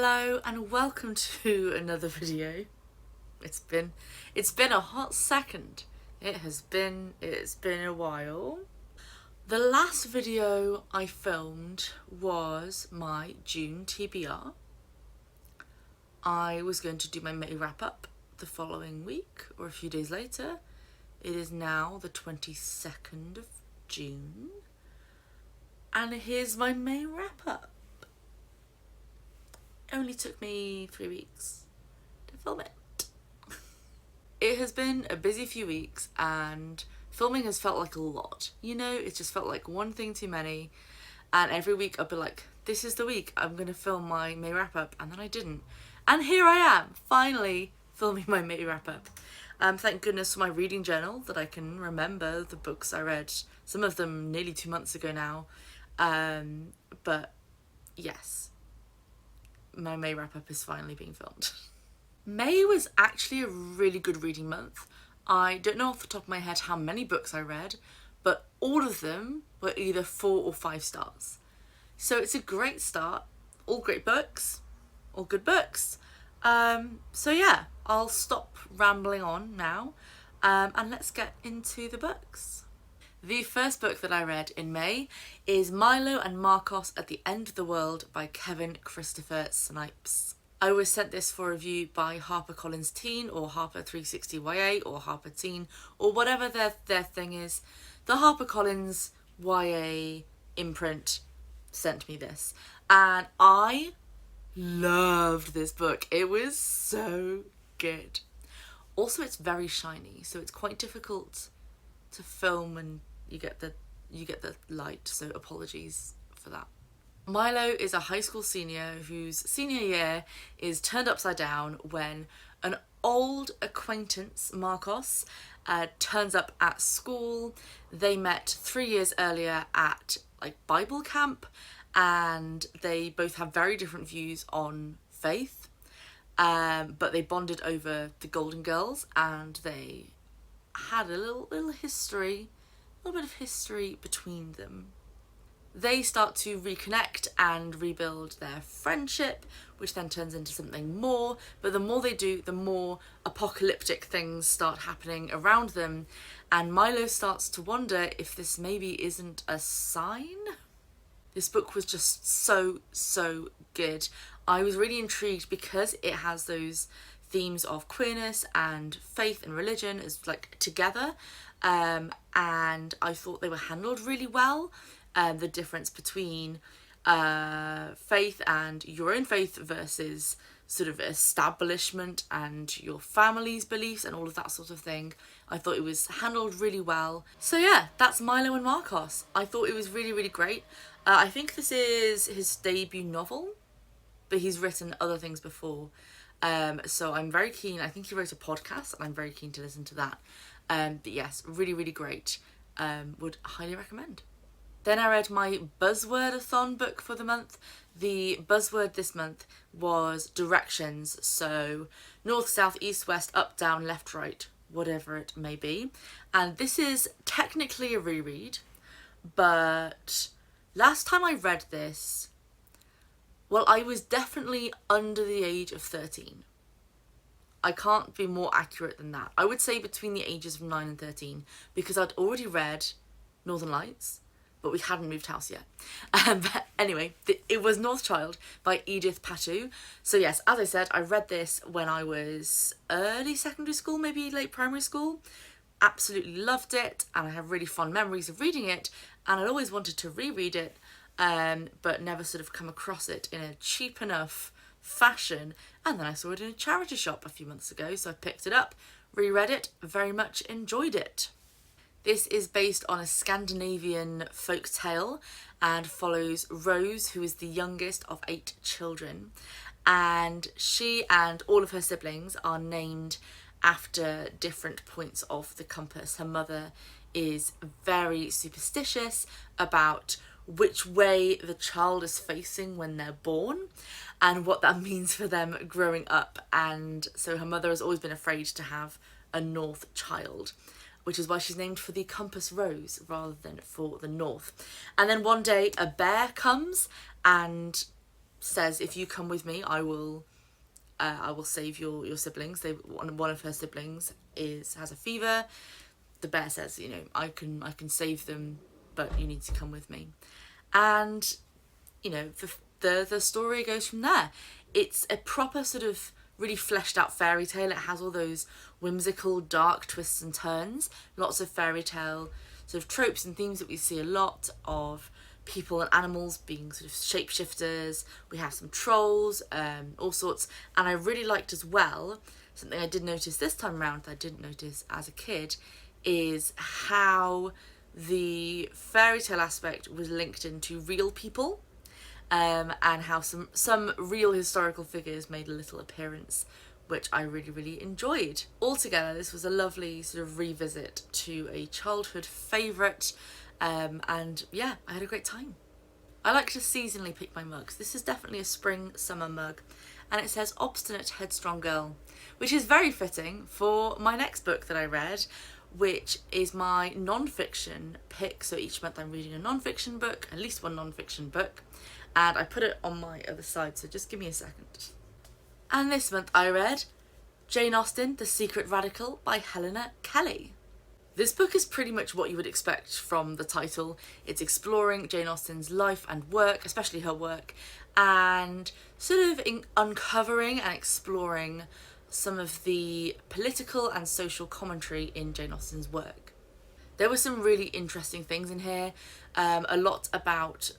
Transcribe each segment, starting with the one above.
Hello and welcome to another video. It's been a hot second. It's been a while. The last video I filmed was my June TBR. I was going to do my May wrap up the following week or a few days later. It is now the 22nd of June and here's my May wrap up. Only took me 3 weeks to film it. It has been a busy few weeks and filming has felt like a lot. You know, it just felt like one thing too many, and every week I'd be like, this is the week I'm going to film my May wrap up, and then I didn't. And here I am, finally filming my May wrap up. Thank goodness for my reading journal that I can remember the books I read, some of them nearly 2 months ago now. But yes. My May wrap-up is finally being filmed. May was actually a really good reading month. I don't know off the top of my head how many books I read, but all of them were either 4 or 5 stars. So it's a great start. All great books, all good books. So yeah, I'll stop rambling on now and let's get into the books. The first book that I read in May is Milo and Marcos at the End of the World by Kevin Christopher Snipes. I was sent this for review by HarperCollins Teen or Harper 360 YA or Harper Teen or whatever their thing is. The HarperCollins YA imprint sent me this and I loved this book. It was so good. Also, it's very shiny, so it's quite difficult to film and you get the light, so apologies for that. Milo is a high school senior whose senior year is turned upside down when an old acquaintance, Marcos, turns up at school. They met 3 years earlier at Bible camp, and they both have very different views on faith, but they bonded over the Golden Girls and they had a little history, a little bit of history between them. They start to reconnect and rebuild their friendship, which then turns into something more, but the more they do, the more apocalyptic things start happening around them, and Milo starts to wonder if this maybe isn't a sign. This book was just so good. I was really intrigued because it has those themes of queerness and faith and religion as together, and I thought they were handled really well. The difference between faith and your own faith versus sort of establishment and your family's beliefs and all of that sort of thing. I thought it was handled really well. So yeah, that's Milo and Marcos. I thought it was really great. I think this is his debut novel, but he's written other things before. So I'm very keen. I think he wrote a podcast and I'm very keen to listen to that. But yes, really great. Would highly recommend. Then I read my Buzzword-a-thon book for the month. The buzzword this month was directions. So north, south, east, west, up, down, left, right, whatever it may be. And this is technically a reread, but last time I read this, well, I was definitely under the age of 13. I can't be more accurate than that. I would say between the ages of 9 and 13 because I'd already read Northern Lights, but we hadn't moved house yet. But anyway, it was North Child by Edith Patu. So yes, as I said, I read this when I was early secondary school, maybe late primary school. Absolutely loved it and I have really fond memories of reading it, and I'd always wanted to reread it, but never sort of come across it in a cheap enough fashion, and then I saw it in a charity shop a few months ago, so I picked it up, reread it, very much enjoyed it. This is based on a Scandinavian folk tale and follows Rose, who is the youngest of 8 children, and she and all of her siblings are named after different points of the compass. Her mother is very superstitious about which way the child is facing when they're born and what that means for them growing up, and so her mother has always been afraid to have a north child, which is why she's named for the compass rose rather than for the north. And then one day a bear comes and says, if you come with me, I will save your siblings. One of her siblings has a fever. The bear says, you know, I can save them, but you need to come with me. And, you know, the story goes from there. It's a proper sort of really fleshed out fairy tale. It has all those whimsical, dark twists and turns. Lots of fairy tale sort of tropes and themes that we see a lot of, people and animals being sort of shapeshifters. We have some trolls, all sorts. And I really liked as well, something I did notice this time around that I didn't notice as a kid, is how the fairy tale aspect was linked into real people, and how some real historical figures made a little appearance, which I really, really enjoyed. Altogether, this was a lovely sort of revisit to a childhood favourite, and yeah, I had a great time. I like to seasonally pick my mugs. This is definitely a spring-summer mug, and it says Obstinate Headstrong Girl, which is very fitting for my next book that I read, which is my non-fiction pick. So each month I'm reading a non-fiction book, at least one non-fiction book, and I put it on my other side, so just give me a second. And this month I read Jane Austen, The Secret Radical by Helena Kelly. This book is pretty much what you would expect from the title. It's exploring Jane Austen's life and work, especially her work, and sort of uncovering and exploring some of the political and social commentary in Jane Austen's work. There were some really interesting things in here, a lot about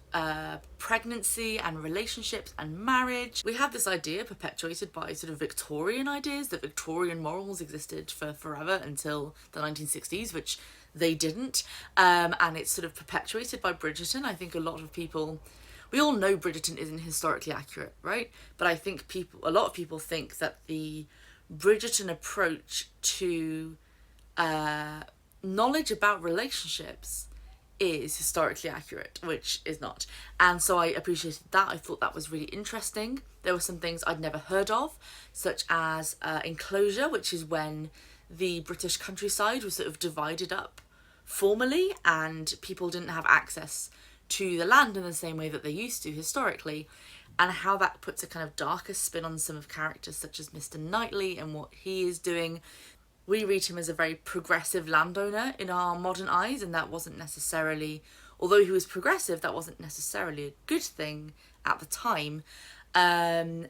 pregnancy and relationships and marriage. We have this idea perpetuated by sort of Victorian ideas that Victorian morals existed for forever until the 1960s, which they didn't, and it's sort of perpetuated by Bridgerton. I think a lot of people, we all know Bridgerton isn't historically accurate, right? But I think a lot of people think that the Bridgerton approach to knowledge about relationships is historically accurate, which is not. And so I appreciated that. I thought that was really interesting. There were some things I'd never heard of, such as enclosure, which is when the British countryside was sort of divided up formally and people didn't have access to the land in the same way that they used to historically, and how that puts a kind of darker spin on some of characters such as Mr. Knightley and what he is doing. We read him as a very progressive landowner in our modern eyes, and that wasn't necessarily, although he was progressive, that wasn't necessarily a good thing at the time. And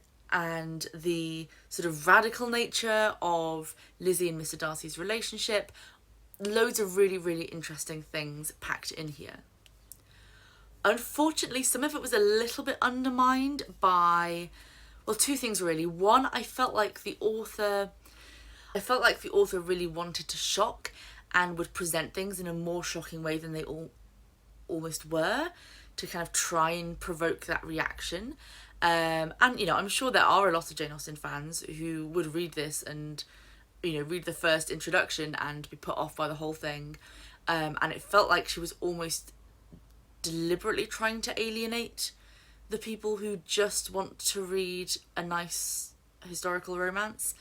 the sort of radical nature of Lizzie and Mr. Darcy's relationship, loads of really, really interesting things packed in here. Unfortunately, some of it was a little bit undermined by, well, two things really. One, I felt like the author really wanted to shock and would present things in a more shocking way than they almost were, to kind of try and provoke that reaction. And, you know, I'm sure there are a lot of Jane Austen fans who would read this and, you know, read the first introduction and be put off by the whole thing. And it felt like she was almost deliberately trying to alienate the people who just want to read a nice historical romance.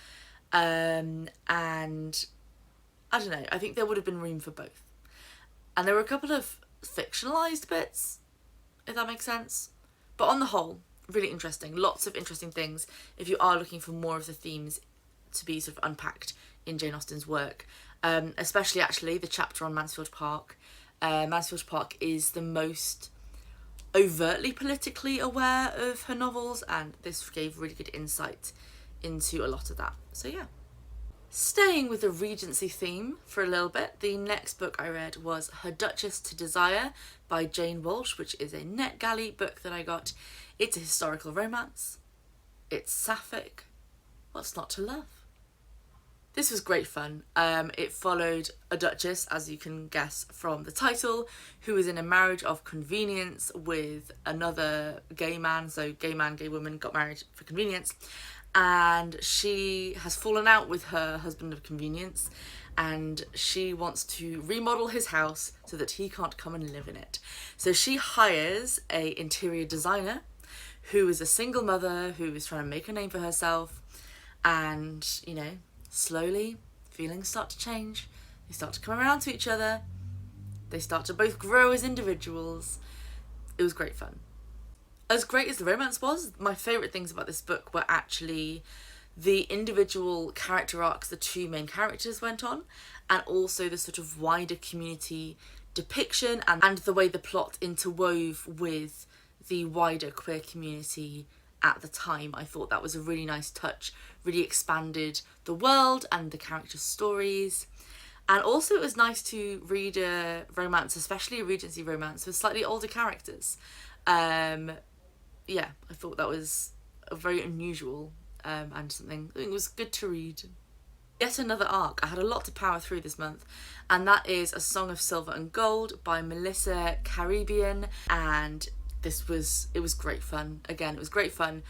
And I don't know, I think there would have been room for both. And there were a couple of fictionalized bits, if that makes sense. But on the whole, really interesting. Lots of interesting things if you are looking for more of the themes to be sort of unpacked in Jane Austen's work. Especially actually the chapter on Mansfield Park. Mansfield Park is the most overtly politically aware of her novels, and this gave really good insight into a lot of that. So yeah. Staying with the Regency theme for a little bit, the next book I read was Her Duchess to Desire by Jane Walsh, which is a NetGalley book that I got. It's a historical romance. It's sapphic. What's not to love? This was great fun. It followed a duchess, as you can guess from the title, who was in a marriage of convenience with another gay man. So gay man, gay woman got married for convenience. And she has fallen out with her husband of convenience, and she wants to remodel his house so that he can't come and live in it. So she hires an interior designer who is a single mother who is trying to make a name for herself, and, you know, slowly feelings start to change. They start to come around to each other. They start to both grow as individuals. It was great fun. As great as the romance was, my favourite things about this book were actually the individual character arcs the two main characters went on, and also the sort of wider community depiction and the way the plot interwove with the wider queer community at the time. I thought that was a really nice touch, really expanded the world and the characters' stories. And also it was nice to read a romance, especially a Regency romance, with slightly older characters. Yeah, I thought that was a very unusual and something I think was good to read. Yet another arc. I had a lot to power through this month, and that is A Song of Silver and Gold by Melissa Caribbean, and it was great fun. Again, it was great fun.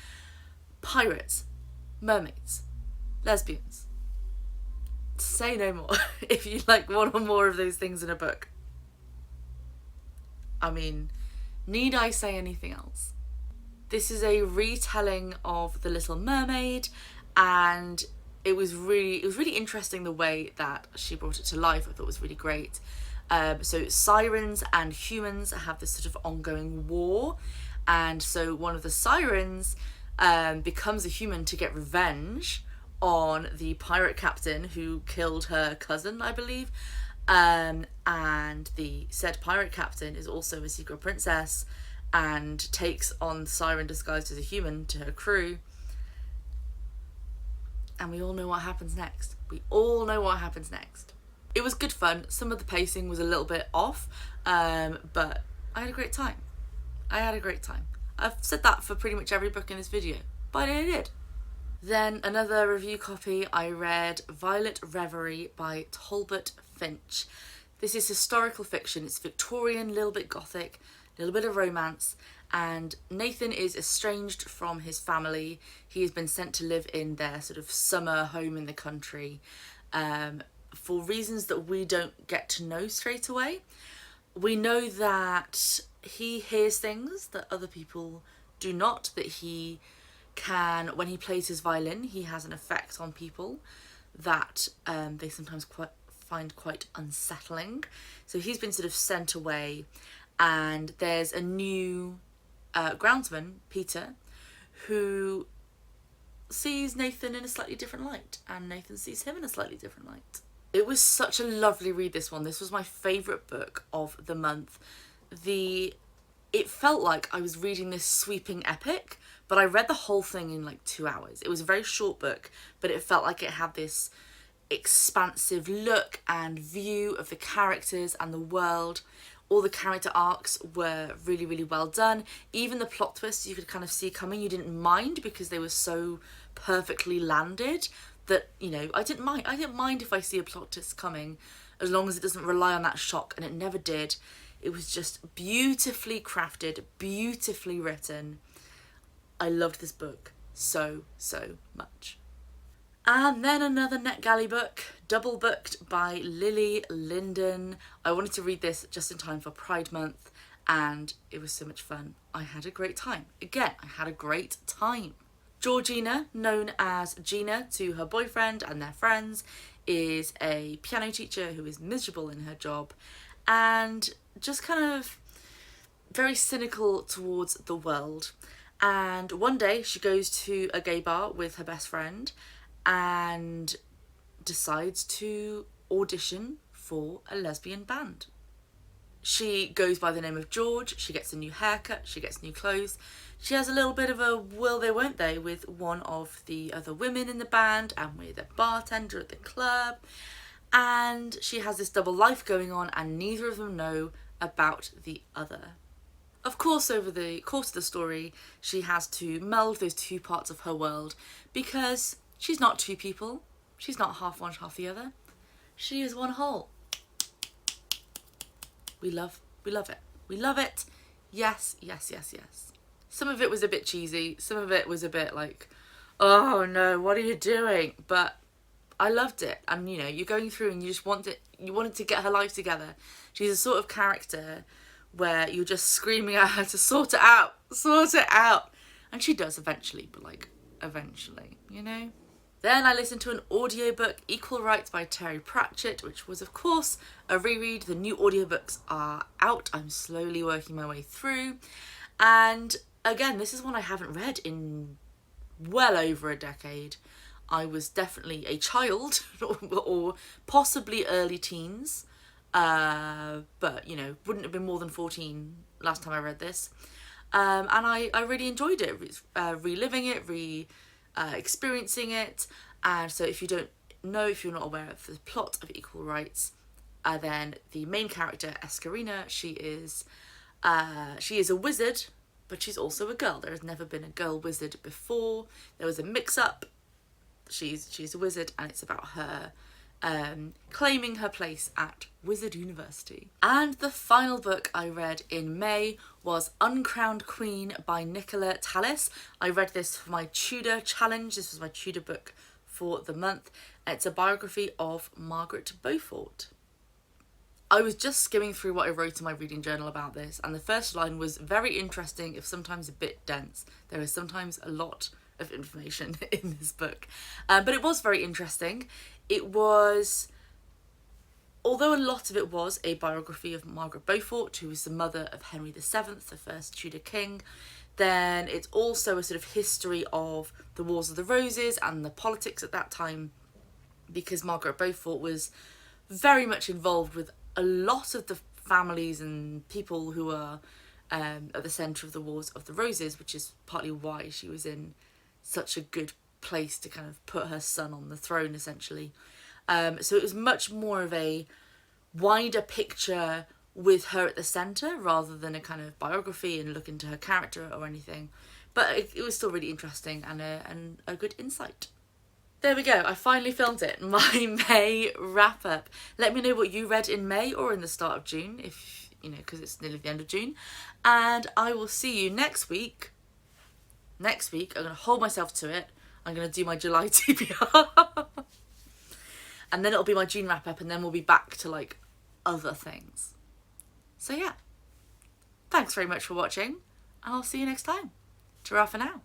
Pirates, mermaids, lesbians. Say no more if you like one or more of those things in a book. I mean, need I say anything else? This is a retelling of The Little Mermaid, and it was really interesting the way that she brought it to life. I thought it was really great. So sirens and humans have this sort of ongoing war, and so one of the sirens becomes a human to get revenge on the pirate captain who killed her cousin, I believe. And the said pirate captain is also a secret princess and takes on the siren disguised as a human to her crew. And we all know what happens next. We all know what happens next. It was good fun. Some of the pacing was a little bit off, but I had a great time. I've said that for pretty much every book in this video, but I did. Then another review copy, I read Violet Reverie by Talbot Finch. This is historical fiction. It's Victorian, a little bit gothic, a little bit of romance, and Nathan is estranged from his family. He has been sent to live in their sort of summer home in the country for reasons that we don't get to know straight away. We know that he hears things that other people do not, that he can, when he plays his violin, he has an effect on people that they sometimes find quite unsettling. So he's been sort of sent away, and there's a new groundsman, Peter, who sees Nathan in a slightly different light, and Nathan sees him in a slightly different light. It was such a lovely read, this one. This was my favourite book of the month. It felt like I was reading this sweeping epic, but I read the whole thing in like 2 hours. It was a very short book, but it felt like it had this expansive look and view of the characters and the world. All the character arcs were really, really well done. Even the plot twists you could kind of see coming, you didn't mind because they were so perfectly landed that, you know, I didn't mind if I see a plot twist coming, as long as it doesn't rely on that shock, and it never did. It was just beautifully crafted, beautifully written. I loved this book so much. And then another NetGalley book, Doublebooked by Lily Linden. I wanted to read this just in time for Pride Month, and it was so much fun. I had a great time. Again, I had a great time. Georgina, known as Gina to her boyfriend and their friends, is a piano teacher who is miserable in her job and just kind of very cynical towards the world. And one day she goes to a gay bar with her best friend and decides to audition for a lesbian band. She goes by the name of George, she gets a new haircut, she gets new clothes. She has a little bit of a will they won't they with one of the other women in the band and with a bartender at the club. And she has this double life going on, and neither of them know about the other. Of course, over the course of the story, she has to meld those two parts of her world, because she's not two people. She's not half one, half the other. She is one whole. We love it. We love it. Yes. Some of it was a bit cheesy. Some of it was a bit like, oh no, what are you doing? But I loved it. And you know, you're going through and you wanted to get her life together. She's a sort of character where you're just screaming at her to sort it out. And she does eventually, but like, eventually, you know? Then I listened to an audiobook, Equal Rights by Terry Pratchett, which was of course a reread. The new audiobooks are out. I'm slowly working my way through. And again, this is one I haven't read in well over a decade. I was definitely a child or possibly early teens, but, you know, wouldn't have been more than 14 last time I read this. And I really enjoyed it, reliving it, experiencing it. And so if you don't know, if you're not aware of the plot of Equal Rights, then the main character, Escarina, she is a wizard, but she's also a girl. There has never been a girl wizard before. There was a mix-up. She's a wizard, and it's about her claiming her place at Wizard University. And the final book I read in May was Uncrowned Queen by Nicola Tallis. I read this for my Tudor challenge. This was my Tudor book for the month. It's a biography of Margaret Beaufort. I was just skimming through what I wrote in my reading journal about this, and the first line was very interesting, if sometimes a bit dense. There is sometimes a lot of information in this book, but it was very interesting. It was, although a lot of it was a biography of Margaret Beaufort, who was the mother of Henry VII, the first Tudor king, then it's also a sort of history of the Wars of the Roses and the politics at that time, because Margaret Beaufort was very much involved with a lot of the families and people who are at the centre of the Wars of the Roses, which is partly why she was in such a good place to kind of put her son on the throne, essentially. So it was much more of a wider picture with her at the centre rather than a kind of biography and look into her character or anything. But it was still really interesting and a good insight. There we go, I finally filmed it, my May wrap up. Let me know what you read in May or in the start of June, if, you know, because it's nearly the end of June. And I will see you next week. Next week, I'm going to hold myself to it. I'm going to do my July TBR. And then it'll be my June wrap up, and then we'll be back to, like, other things. So yeah, thanks very much for watching, and I'll see you next time. Ta-ra for now.